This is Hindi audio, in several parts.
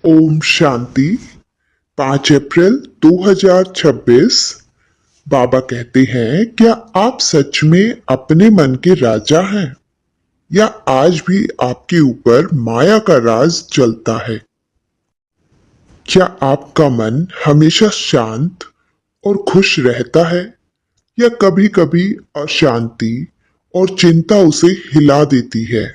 ओम शांति। 5 अप्रैल 2026। बाबा कहते हैं, क्या आप सच में अपने मन के राजा हैं या आज भी आपके ऊपर माया का राज चलता है? क्या आपका मन हमेशा शांत और खुश रहता है या कभी-कभी अशांति और चिंता उसे हिला देती है?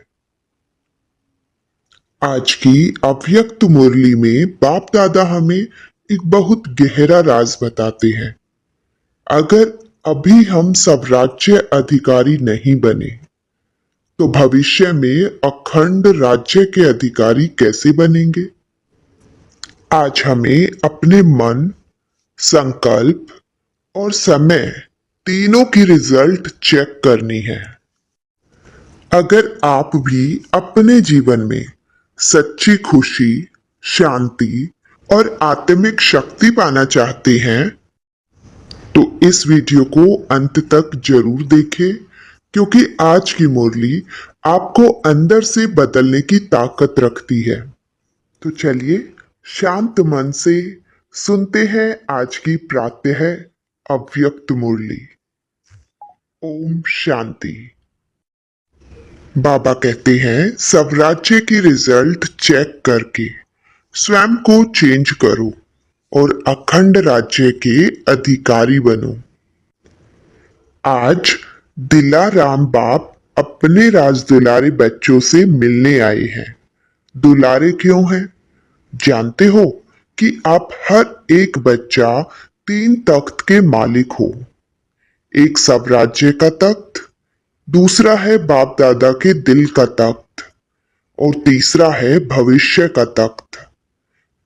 आज की अव्यक्त मुरली में बाप दादा हमें एक बहुत गहरा राज बताते हैं। अगर अभी हम सब राज्य अधिकारी नहीं बने तो भविष्य में अखंड राज्य के अधिकारी कैसे बनेंगे? आज हमें अपने मन, संकल्प और समय तीनों की रिजल्ट चेक करनी है। अगर आप भी अपने जीवन में सच्ची खुशी, शांति और आत्मिक शक्ति पाना चाहते हैं तो इस वीडियो को अंत तक जरूर देखें, क्योंकि आज की मुरली आपको अंदर से बदलने की ताकत रखती है। तो चलिए शांत मन से सुनते हैं आज की प्रातः अव्यक्त मुरली। ओम शांति। बाबा कहते हैं, सब राज्य की रिजल्ट चेक करके स्वयं को चेंज करो और अखंड राज्य के अधिकारी बनो। आज दिलाराम बाप अपने राज दुलारे बच्चों से मिलने आए हैं। दुलारे क्यों हैं? जानते हो कि आप हर एक बच्चा 3 तख्त के मालिक हो। एक सब राज्य का तख्त, दूसरा है बाप दादा के दिल का तख्त और तीसरा है भविष्य का तख्त।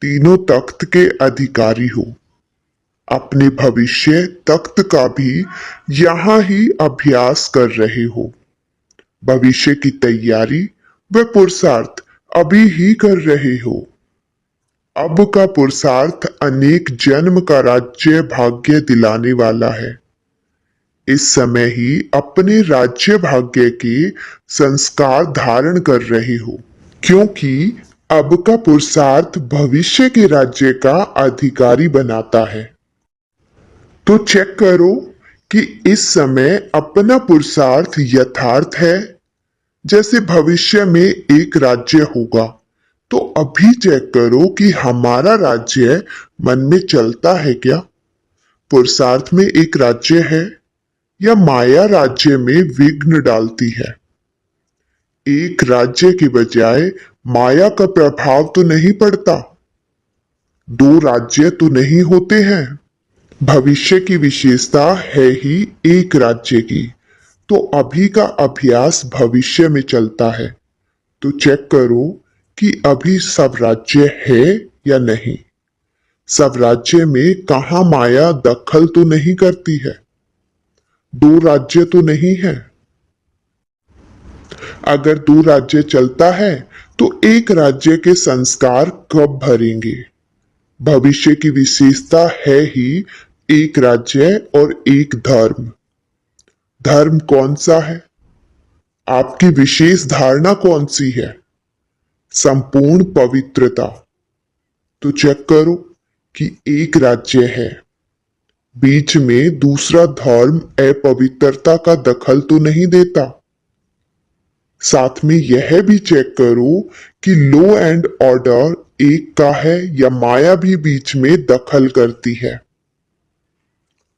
तीनों तख्त के अधिकारी हो। अपने भविष्य तख्त का भी यहां ही अभ्यास कर रहे हो। भविष्य की तैयारी व पुरुषार्थ अभी ही कर रहे हो। अब का पुरुषार्थ अनेक जन्म का राज्य भाग्य दिलाने वाला है। इस समय ही अपने राज्य भाग्य के संस्कार धारण कर रहे हो, क्योंकि अब का पुरुषार्थ भविष्य के राज्य का अधिकारी बनाता है। तो चेक करो कि इस समय अपना पुरुषार्थ यथार्थ है। जैसे भविष्य में एक राज्य होगा, तो अभी चेक करो कि हमारा राज्य मन में चलता है क्या? पुरुषार्थ में एक राज्य है या माया राज्य में विघ्न डालती है? एक राज्य के बजाय माया का प्रभाव तो नहीं पड़ता। 2 राज्य तो नहीं होते हैं। भविष्य की विशेषता है ही एक राज्य की, तो अभी का अभ्यास भविष्य में चलता है। तो चेक करो कि अभी सब राज्य है या नहीं। सब राज्य में कहा माया दखल तो नहीं करती है। 2 राज्य तो नहीं है। अगर 2 राज्य चलता है तो एक राज्य के संस्कार कब भरेंगे? भविष्य की विशेषता है ही एक राज्य और एक धर्म। धर्म कौन सा है? आपकी विशेष धारणा कौन सी है? संपूर्ण पवित्रता। तो चेक करो कि एक राज्य है, बीच में दूसरा धर्म अपवित्रता का दखल तो नहीं देता। साथ में यह भी चेक करो कि लॉ एंड ऑर्डर एक का है या माया भी बीच में दखल करती है।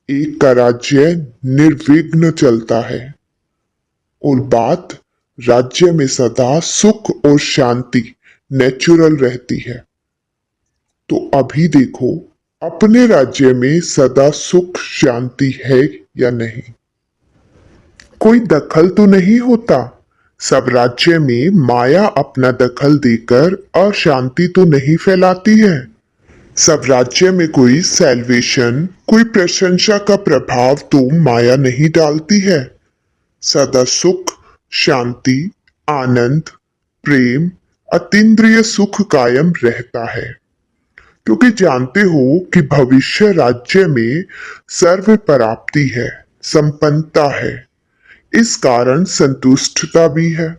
एक का राज्य निर्विघ्न चलता है और बात राज्य में सदा सुख और शांति नेचुरल रहती है। तो अभी देखो अपने राज्य में सदा सुख शांति है या नहीं। कोई दखल तो नहीं होता। सब राज्य में माया अपना दखल देकर अशांति तो नहीं फैलाती है। सब राज्य में कोई सैल्वेशन, कोई प्रशंसा का प्रभाव तो माया नहीं डालती है। सदा सुख, शांति, आनंद, प्रेम, अतीन्द्रिय सुख कायम रहता है। क्योंकि जानते हो कि भविष्य राज्य में सर्व प्राप्ति है, संपन्नता है, इस कारण संतुष्टता भी है।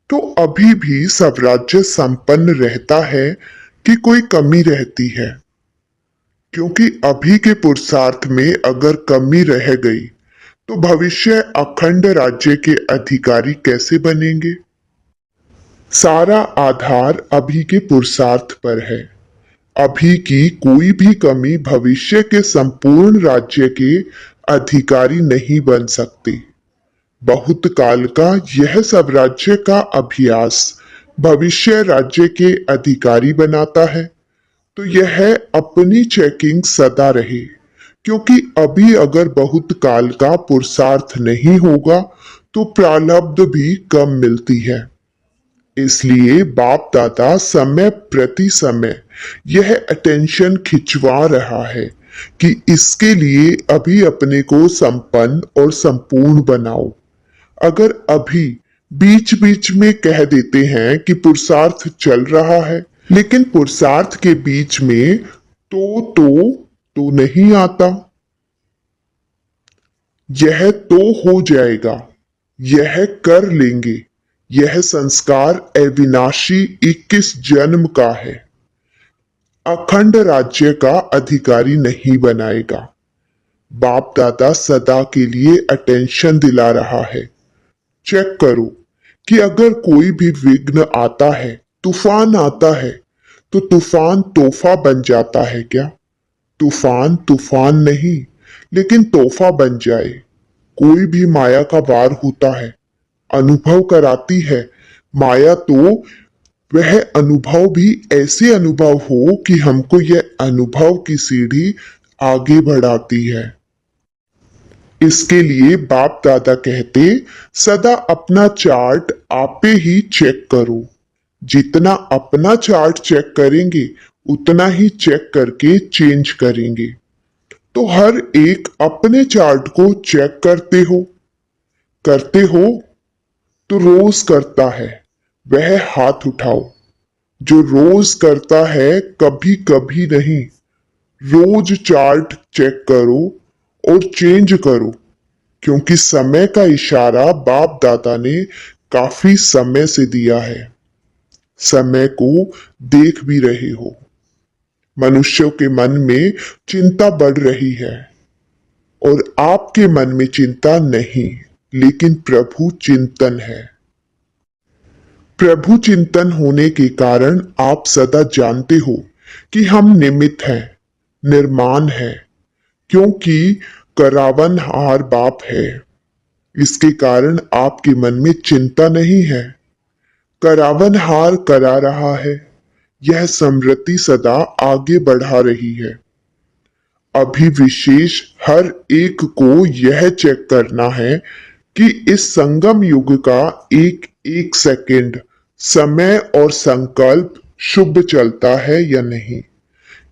तो अभी भी सब राज्य संपन्न रहता है, कि कोई कमी रहती है, क्योंकि अभी के पुरुषार्थ में अगर कमी रह गई तो भविष्य अखंड राज्य के अधिकारी कैसे बनेंगे। सारा आधार अभी के पुरुषार्थ पर है। अभी की कोई भी कमी भविष्य के संपूर्ण राज्य के अधिकारी नहीं बन सकती। बहुत काल का यह सब राज्य का अभ्यास भविष्य राज्य के अधिकारी बनाता है। तो यह अपनी चेकिंग सदा रहे, क्योंकि अभी अगर बहुत काल का पुरुषार्थ नहीं होगा तो प्रारब्ध भी कम मिलती है। इसलिए बाप दादा समय प्रति समय यह अटेंशन खिंचवा रहा है कि इसके लिए अभी अपने को संपन्न और संपूर्ण बनाओ। अगर अभी बीच बीच में कह देते हैं कि पुरुषार्थ चल रहा है, लेकिन पुरुषार्थ के बीच में तो नहीं आता। यह तो हो जाएगा, यह कर लेंगे, यह संस्कार अविनाशी 21 जन्म का है, अखंड राज्य का अधिकारी नहीं बनाएगा। बाप दादा सदा के लिए अटेंशन दिला रहा है। चेक करो कि अगर कोई भी विघ्न आता है, तूफान आता है, तो तूफान तोहफा बन जाता है क्या? तूफान तूफान नहीं, लेकिन तोहफा बन जाए। कोई भी माया का वार होता है, अनुभव कराती है माया, तो वह अनुभव भी ऐसे अनुभव हो कि हमको यह अनुभव की सीढ़ी आगे बढ़ाती है। इसके लिए बाप दादा कहते, सदा अपना चार्ट आपे ही चेक करो। जितना अपना चार्ट चेक करेंगे उतना ही चेक करके चेंज करेंगे। तो हर एक अपने चार्ट को चेक करते हो तो रोज करता है वह हाथ उठाओ। जो रोज करता है कभी कभी नहीं, रोज चार्ट चेक करो और चेंज करो, क्योंकि समय का इशारा बाप दादा ने काफी समय से दिया है। समय को देख भी रहे हो। मनुष्यों के मन में चिंता बढ़ रही है और आपके मन में चिंता नहीं, लेकिन प्रभु चिंतन है। प्रभु चिंतन होने के कारण आप सदा जानते हो कि हम निमित्त हैं, निर्माण है, क्योंकि करावन हार बाप है। इसके कारण आपके मन में चिंता नहीं है। करावन हार करा रहा है, यह समृद्धि सदा आगे बढ़ा रही है। अभी विशेष हर एक को यह चेक करना है कि इस संगम युग का एक एक सेकंड समय और संकल्प शुभ चलता है या नहीं।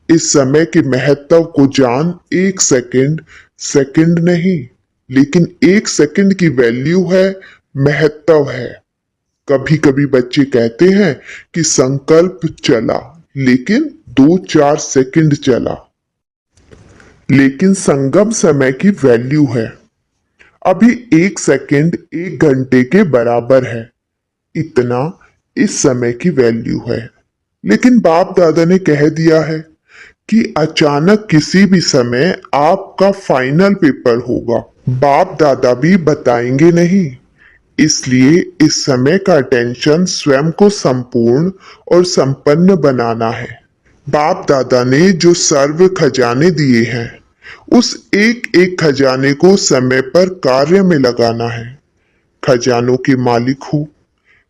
इस समय के महत्व को जान। एक सेकंड सेकंड नहीं, लेकिन एक सेकंड की वैल्यू है, महत्व है। कभी कभी बच्चे कहते हैं कि संकल्प चला, लेकिन 2-4 सेकंड चला, लेकिन संगम समय की वैल्यू है। अभी एक सेकंड 1 घंटे के बराबर है, इतना इस समय की वैल्यू है। लेकिन बाप दादा ने कह दिया है कि अचानक किसी भी समय आपका फाइनल पेपर होगा। बाप दादा भी बताएंगे नहीं, इसलिए इस समय का अटेंशन स्वयं को संपूर्ण और संपन्न बनाना है। बाप दादा ने जो सर्व खजाने दिए हैं, उस एक एक खजाने को समय पर कार्य में लगाना है। खजानों के मालिक हो।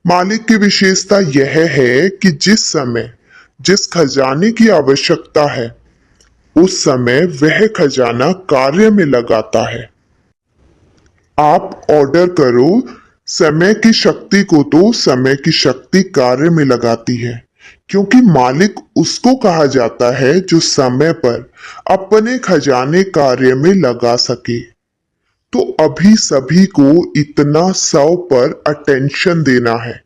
मालिक की विशेषता यह है कि जिस समय जिस खजाने की आवश्यकता है, उस समय वह खजाना कार्य में लगाता है। आप ऑर्डर करो, समय की शक्ति को तो समय की शक्ति कार्य में लगाती है, क्योंकि मालिक उसको कहा जाता है जो समय पर अपने खजाने कार्य में लगा सके। तो अभी सभी को इतना 100 पर अटेंशन देना है।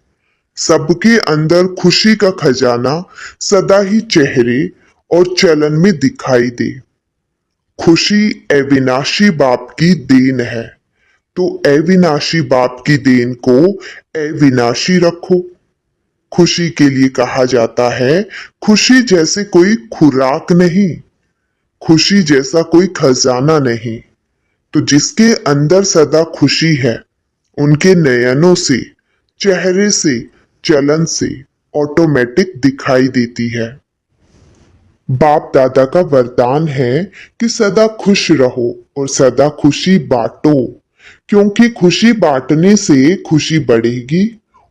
सबके अंदर खुशी का खजाना सदा ही चेहरे और चलन में दिखाई दे। खुशी अविनाशी बाप की देन है, तो अविनाशी बाप की देन को अविनाशी रखो। खुशी के लिए कहा जाता है, खुशी जैसे कोई खुराक नहीं, खुशी जैसा कोई खजाना नहीं। तो जिसके अंदर सदा खुशी है, उनके नयनों से, चेहरे से, चलन से ऑटोमेटिक दिखाई देती है। बाप दादा का वरदान है कि सदा खुश रहो और सदा खुशी बांटो, क्योंकि खुशी बांटने से खुशी बढ़ेगी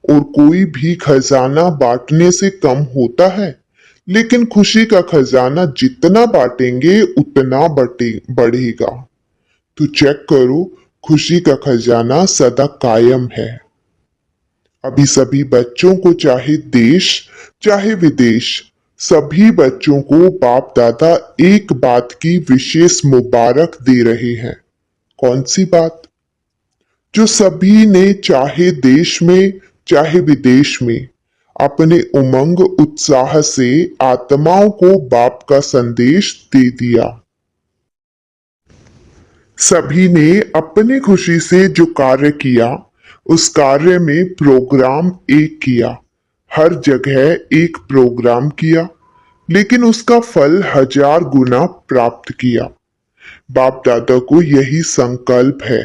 और कोई भी खजाना बांटने से कम होता है। लेकिन खुशी का खजाना जितना बांटेंगे उतना बढ़ेगा। तो चेक करो, खुशी का खजाना सदा कायम है। अभी सभी बच्चों को, चाहे देश चाहे विदेश, सभी बच्चों को बाप दादा एक बात की विशेष मुबारक दे रहे हैं। कौन सी बात? जो सभी ने चाहे देश में चाहे विदेश में अपने उमंग उत्साह से आत्माओं को बाप का संदेश दे दिया। सभी ने अपनी खुशी से जो कार्य किया, उस कार्य में प्रोग्राम एक किया, हर जगह एक प्रोग्राम किया, लेकिन उसका फल 1000 गुना प्राप्त किया। बाप दादा को यही संकल्प है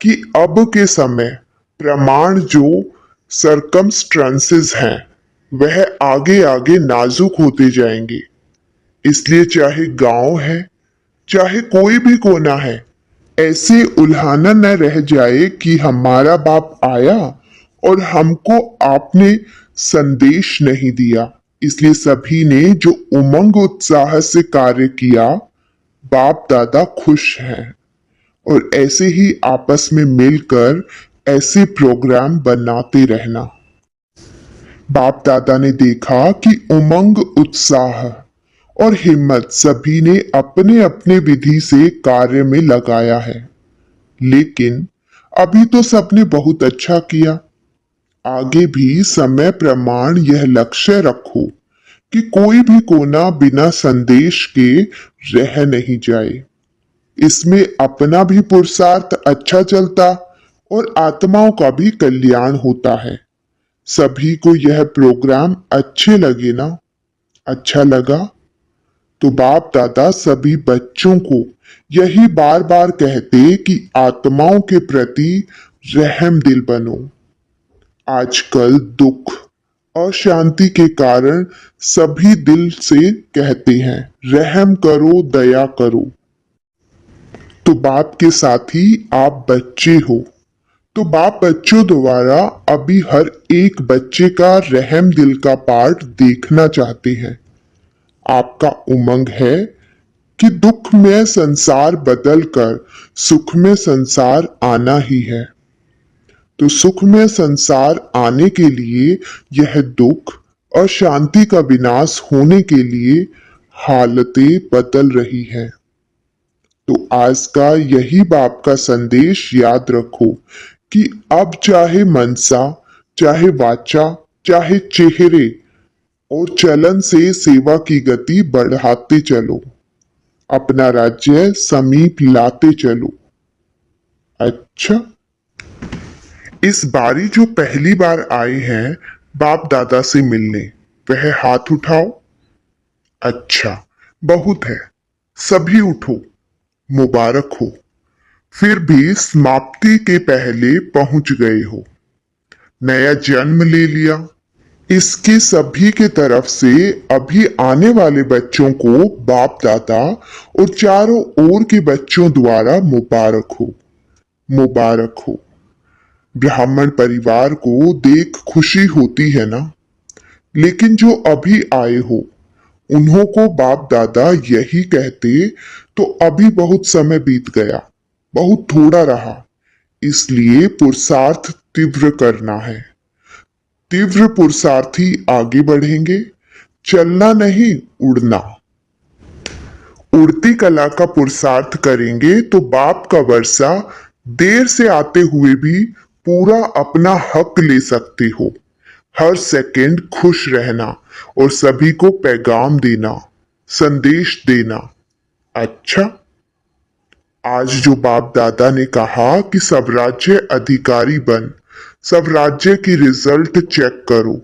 कि अब के समय प्रमाण जो सरकमस्टेंसेस हैं, वह आगे आगे नाजुक होते जाएंगे। इसलिए चाहे गांव है चाहे कोई भी कोना है, ऐसे उल्हाना न रह जाए कि हमारा बाप आया और हमको आपने संदेश नहीं दिया। इसलिए सभी ने जो उमंग उत्साह से कार्य किया, बाप दादा खुश हैं। और ऐसे ही आपस में मिलकर ऐसे प्रोग्राम बनाते रहना। बाप दादा ने देखा कि उमंग, उत्साह और हिम्मत सभी ने अपने अपने विधि से कार्य में लगाया है। लेकिन अभी तो सबने बहुत अच्छा किया। आगे भी समय प्रमाण यह लक्ष्य रखो कि कोई भी कोना बिना संदेश के रह नहीं जाए। इसमें अपना भी पुरुषार्थ अच्छा चलता और आत्माओं का भी कल्याण होता है। सभी को यह प्रोग्राम अच्छे लगे ना? अच्छा लगा तो बाप दादा सभी बच्चों को यही बार बार कहते कि आत्माओं के प्रति रहम दिल बनो। आजकल दुख और शांति के कारण सभी दिल से कहते हैं, रहम करो, दया करो। तो बाप के साथ ही आप बच्चे हो, तो बाप बच्चों द्वारा अभी हर एक बच्चे का रहम दिल का पार्ट देखना चाहते हैं। आपका उमंग है कि दुख में संसार बदलकर सुख में संसार आना ही है। तो सुख में संसार आने के लिए यह दुख और शांति का विनाश होने के लिए हालतें बदल रही है। तो आज का यही बाप का संदेश याद रखो कि अब चाहे मनसा, चाहे वाचा, चाहे चेहरे और चलन से सेवा की गति बढ़ाते चलो, अपना राज्य समीप लाते चलो। अच्छा, इस बारी जो पहली बार आए हैं बाप दादा से मिलने, वह हाथ उठाओ। अच्छा, बहुत है, सभी उठो, मुबारक हो। फिर भी समाप्ति के पहले पहुंच गए हो, नया जन्म ले लिया। इसके सभी के तरफ से अभी आने वाले बच्चों को बाप दादा और चारों ओर के बच्चों द्वारा मुबारक हो, मुबारक हो। ब्राह्मण परिवार को देख खुशी होती है ना? लेकिन जो अभी आए हो, उन्हों को बाप दादा यही कहते तो अभी बहुत समय बीत गया, बहुत थोड़ा रहा। इसलिए पुरुषार्थ तीव्र करना है। तीव्र पुरुषार्थी आगे बढ़ेंगे, चलना नहीं उड़ना। उड़ती कला का पुरुषार्थ करेंगे तो बाप का वर्षा देर से आते हुए भी पूरा अपना हक ले सकते हो। हर सेकंड खुश रहना और सभी को पैगाम देना, संदेश देना। अच्छा, आज जो बाप दादा ने कहा कि सब राज्य अधिकारी बन, सब राज्य की रिजल्ट चेक करो,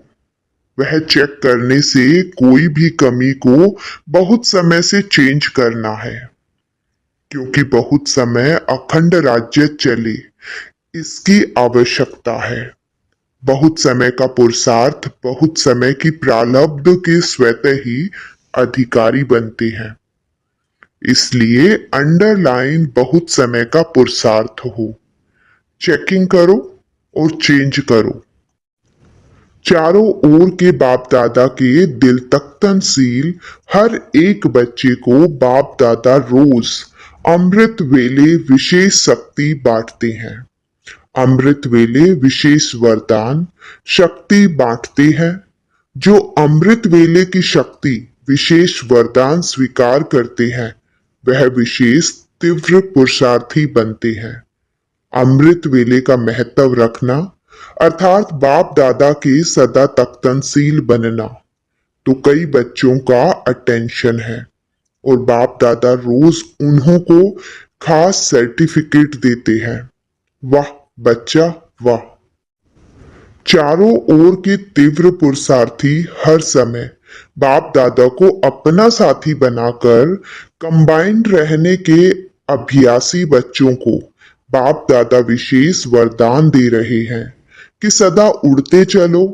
वह चेक करने से कोई भी कमी को बहुत समय से चेंज करना है, क्योंकि बहुत समय अखंड राज्य चले इसकी आवश्यकता है। बहुत समय का पुरुषार्थ बहुत समय की प्रारब्ध के स्वतः ही अधिकारी बनते हैं। इसलिए अंडरलाइन बहुत समय का पुरुषार्थ हो। चेकिंग करो और चेंज करो। चारों ओर के बाप दादा के दिल तख्तनशील हर एक बच्चे को बाप दादा रोज अमृत वेले विशेष शक्ति बांटते हैं। अमृत वेले विशेष वरदान शक्ति बांटते हैं। जो अमृत वेले की शक्ति विशेष वरदान स्वीकार करते हैं वह विशेष तीव्र पुरुषार्थी बनते हैं। अमृत वेले का महत्व रखना अर्थात बाप दादा के सदा तख्तनशील बनना तो कई बच्चों का अटेंशन है और बाप दादा रोज उन्हों को खास सर्टिफिकेट देते हैं। वाह बच्चा वाह। चारों ओर के तीव्र पुरुषार्थी हर समय बाप दादा को अपना साथी बनाकर कंबाइंड रहने के अभ्यासी बच्चों को बाप दादा विशेष वरदान दे रहे हैं कि सदा उड़ते चलो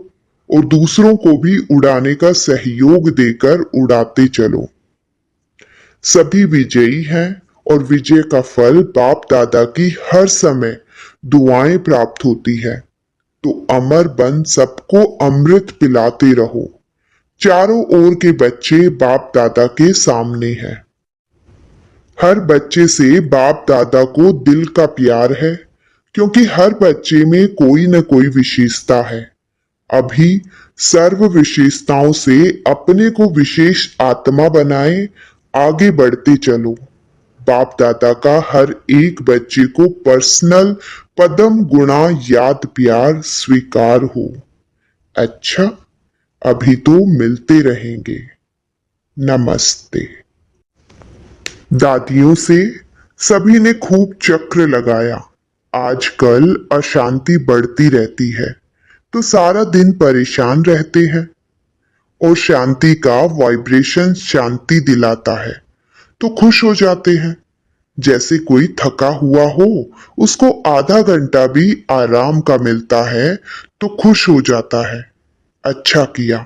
और दूसरों को भी उड़ाने का सहयोग देकर उड़ाते चलो। सभी विजयी हैं और विजय का फल बाप दादा की हर समय दुआएं प्राप्त होती है। तो अमर बन सबको अमृत पिलाते रहो। चारों ओर के बच्चे बाप दादा के सामने हैं। हर बच्चे से बाप दादा को दिल का प्यार है, क्योंकि हर बच्चे में कोई न कोई विशेषता है। अभी सर्व विशेषताओं से अपने को विशेष आत्मा बनाए आगे बढ़ते चलो। बाप दादा का हर एक बच्चे को पर्सनल पदम गुणा याद प्यार स्वीकार हो। अच्छा, अभी तो मिलते रहेंगे। नमस्ते। दादियों से सभी ने खूब चक्र लगाया। आजकल अशांति बढ़ती रहती है तो सारा दिन परेशान रहते हैं और शांति का वाइब्रेशन शांति दिलाता है तो खुश हो जाते हैं। जैसे कोई थका हुआ हो उसको आधा घंटा भी आराम का मिलता है तो खुश हो जाता है। अच्छा किया।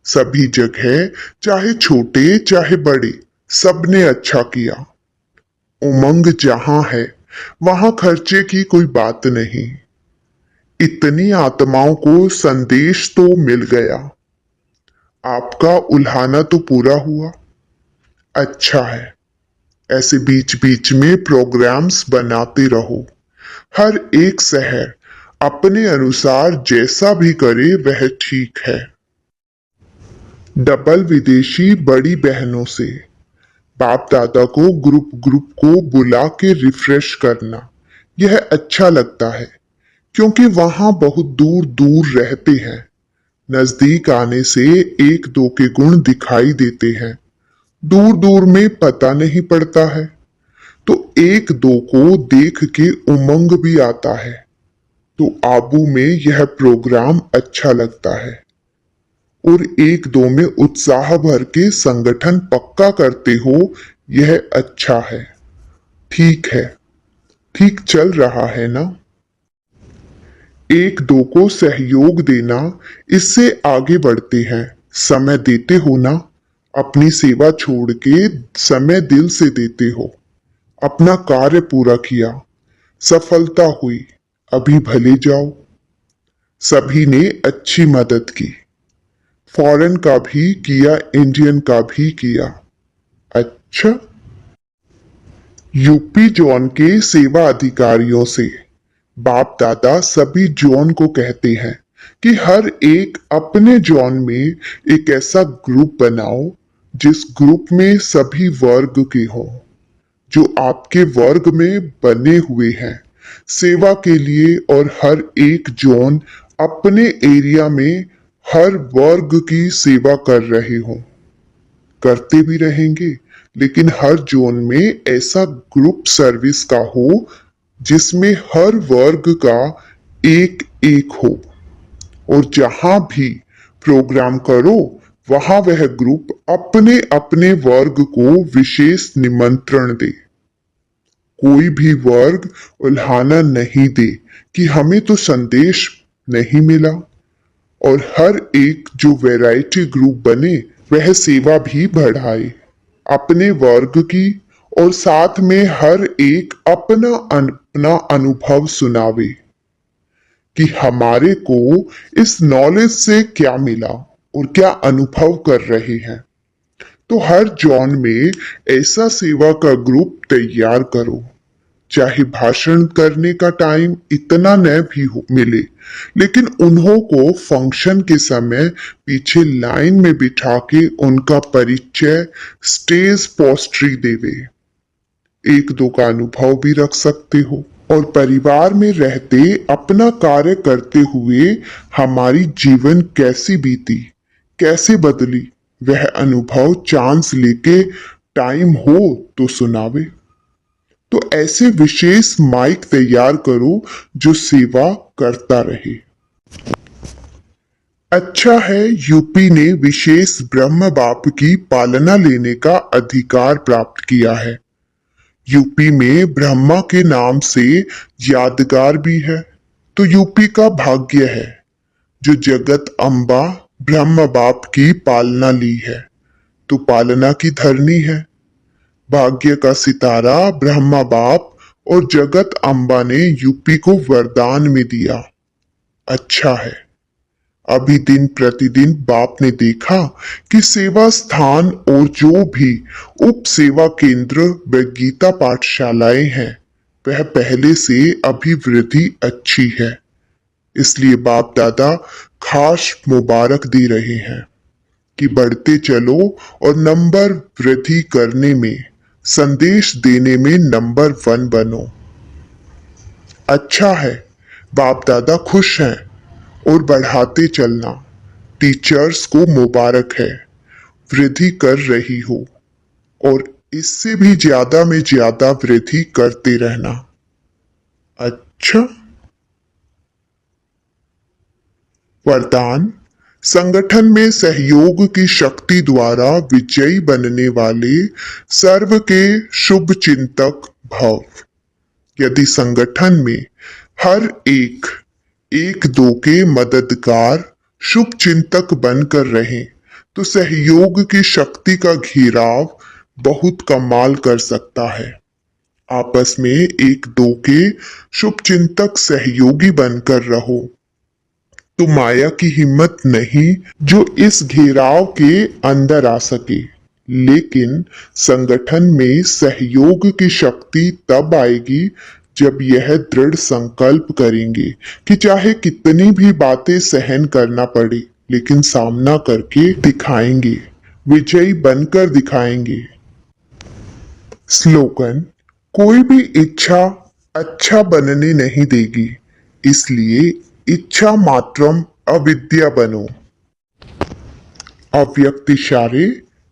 सभी जगह चाहे छोटे चाहे बड़े सबने अच्छा किया। उमंग जहां है वहां खर्चे की कोई बात नहीं। इतनी आत्माओं को संदेश तो मिल गया। आपका उल्हाना तो पूरा हुआ। अच्छा है। ऐसे बीच बीच में प्रोग्राम्स बनाते रहो। हर एक शहर अपने अनुसार जैसा भी करे वह ठीक है। डबल विदेशी बड़ी बहनों से बाप दादा को ग्रुप ग्रुप को बुला के रिफ्रेश करना यह अच्छा लगता है, क्योंकि वहां बहुत दूर दूर रहते हैं। नजदीक आने से एक दो के गुण दिखाई देते हैं, दूर दूर में पता नहीं पड़ता है। तो एक दो को देख के उमंग भी आता है। तो आबू में यह प्रोग्राम अच्छा लगता है और एक दो में उत्साह भर के संगठन पक्का करते हो, यह अच्छा है। ठीक है, ठीक चल रहा है ना। एक दो को सहयोग देना, इससे आगे बढ़ते हैं। समय देते हो ना। अपनी सेवा छोड़ के समय दिल से देते हो। अपना कार्य पूरा किया, सफलता हुई, अभी भले जाओ। सभी ने अच्छी मदद की। फॉरेन का भी किया, इंडियन का भी किया। अच्छा। यूपी जोन के सेवा अधिकारियों से बाप दादा सभी जोन को कहते हैं कि हर एक अपने जोन में एक ऐसा ग्रुप बनाओ जिस ग्रुप में सभी वर्ग के हों, जो आपके वर्ग में बने हुए हैं सेवा के लिए। और हर एक जोन अपने एरिया में हर वर्ग की सेवा कर रहे हों। करते भी रहेंगे, लेकिन हर जोन में ऐसा ग्रुप सर्विस का हो जिसमें हर वर्ग का एक एक हो। और जहां भी प्रोग्राम करो, वहां वह ग्रुप अपने अपने वर्ग को विशेष निमंत्रण दे। कोई भी वर्ग उल्हाना नहीं दे कि हमें तो संदेश नहीं मिला, और हर एक जो वैरायटी ग्रुप बने वह सेवा भी बढ़ाए अपने वर्ग की, और साथ में हर एक अपना अपना अनुभव सुनावे कि हमारे को इस नॉलेज से क्या मिला और क्या अनुभव कर रहे हैं। तो हर जॉन में ऐसा सेवा का ग्रुप तैयार करो, चाहे भाषण करने का टाइम इतना न भी हो मिले, लेकिन उन्हों को फंक्शन के समय पीछे लाइन में बिठा के उनका परिचय स्टेज पोस्ट्री देवे। एक दो का अनुभव भी रख सकते हो, और परिवार में रहते अपना कार्य करते हुए हमारी जीवन कैसी बीती, कैसे बदली, वह अनुभव चांस लेके टाइम हो तो सुनावे। तो ऐसे विशेष माइक तैयार करो जो सेवा करता रहे। अच्छा है, यूपी ने विशेष ब्रह्म बाप की पालना लेने का अधिकार प्राप्त किया है। यूपी में ब्रह्मा के नाम से यादगार भी है, तो यूपी का भाग्य है जो जगत अम्बा ब्रह्म बाप की पालना ली है, तो पालना की धरनी है। भाग्य का सितारा ब्रह्मा बाप और जगत अम्बा ने यूपी को वरदान में दिया। अच्छा है, अभी दिन प्रतिदिन बाप ने देखा कि सेवा स्थान और जो भी उप सेवा केंद्र व गीता पाठशालाएं हैं वह पहले से अभिवृद्धि अच्छी है। इसलिए बाप दादा खास मुबारक दे रहे हैं कि बढ़ते चलो और नंबर वृद्धि करने में, संदेश देने में नंबर 1 बनो। अच्छा है, बाप दादा खुश हैं और बढ़ाते चलना। टीचर्स को मुबारक है, वृद्धि कर रही हो और इससे भी ज्यादा में ज्यादा वृद्धि करते रहना। अच्छा, वरदान। संगठन में सहयोग की शक्ति द्वारा विजयी बनने वाले सर्व के शुभ चिंतक भव। यदि संगठन में हर एक दो के मददगार शुभ चिंतक बनकर रहें तो सहयोग की शक्ति का घेराव बहुत कमाल कर सकता है। आपस में एक दो के शुभ चिंतक सहयोगी बनकर रहो तो माया की हिम्मत नहीं जो इस घेराव के अंदर आ सके। लेकिन संगठन में सहयोग की शक्ति तब आएगी जब यह दृढ़ संकल्प करेंगे कि चाहे कितनी भी बातें सहन करना पड़े, लेकिन सामना करके दिखाएंगे, विजयी बनकर दिखाएंगे। स्लोगन। कोई भी इच्छा अच्छा बनने नहीं देगी, इसलिए इच्छा मात्रम अविद्या बनो। अव्यक्त इशारे।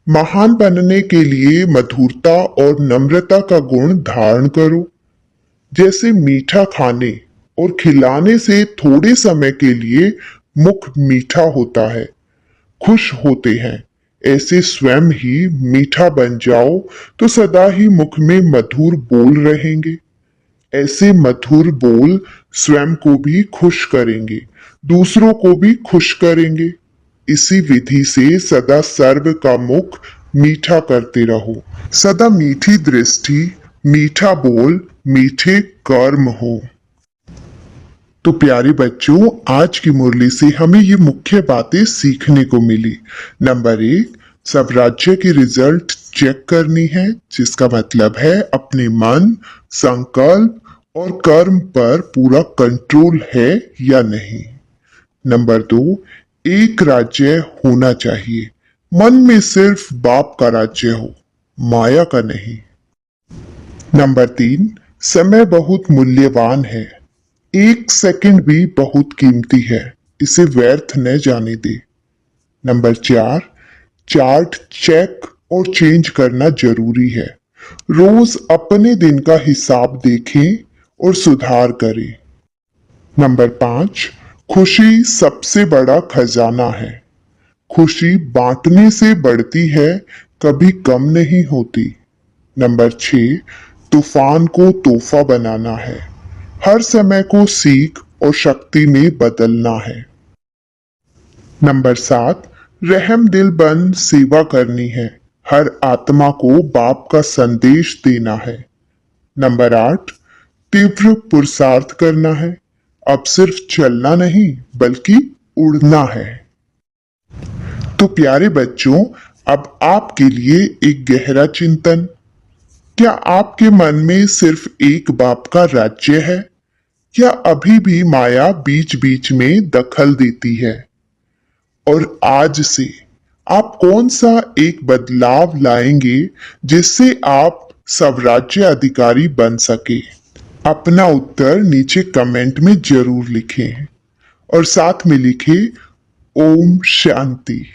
महान बनने के लिए मधुरता और नम्रता का गुण धारण करो। जैसे मीठा खाने और खिलाने से थोड़े समय के लिए मुख मीठा होता है, खुश होते हैं, ऐसे स्वयं ही मीठा बन जाओ तो सदा ही मुख में मधुर बोल रहेंगे। ऐसे मधुर बोल स्वयं को भी खुश करेंगे, दूसरों को भी खुश करेंगे। इसी विधि से सदा सर्व का मुख मीठा करते रहो। सदा मीठी दृष्टि, मीठा बोल, मीठे कर्म हो। तो प्यारे बच्चों, आज की मुरली से हमें ये मुख्य बातें सीखने को मिली। नंबर 1, सब राज्य की रिजल्ट चेक करनी है, जिसका मतलब है अपने मन, संकल्प और कर्म पर पूरा कंट्रोल है या नहीं। नंबर 2, एक राज्य होना चाहिए, मन में सिर्फ बाप का राज्य हो, माया का नहीं। नंबर 3, समय बहुत मूल्यवान है, एक सेकंड भी बहुत कीमती है, इसे व्यर्थ न जाने दे। नंबर 4, चार्ट चेक और चेंज करना जरूरी है, रोज अपने दिन का हिसाब देखें और सुधार करें। नंबर 5, खुशी सबसे बड़ा खजाना है, खुशी बांटने से बढ़ती है, कभी कम नहीं होती। नंबर 6, तूफान को तोहफा बनाना है। हर समय को सीख और शक्ति में बदलना है। नंबर 7, रहम दिल बन सेवा करनी है। हर आत्मा को बाप का संदेश देना है। नंबर 8, तीव्र पुरुषार्थ करना है। अब सिर्फ चलना नहीं बल्कि उड़ना है। तो प्यारे बच्चों, अब आपके लिए एक गहरा चिंतन। क्या आपके मन में सिर्फ एक बाप का राज्य है, या अभी भी माया बीच बीच में दखल देती है? और आज से आप कौन सा एक बदलाव लाएंगे जिससे आप स्वराज्य अधिकारी बन सके? अपना उत्तर नीचे कमेंट में जरूर लिखें और साथ में लिखें ओम शांति।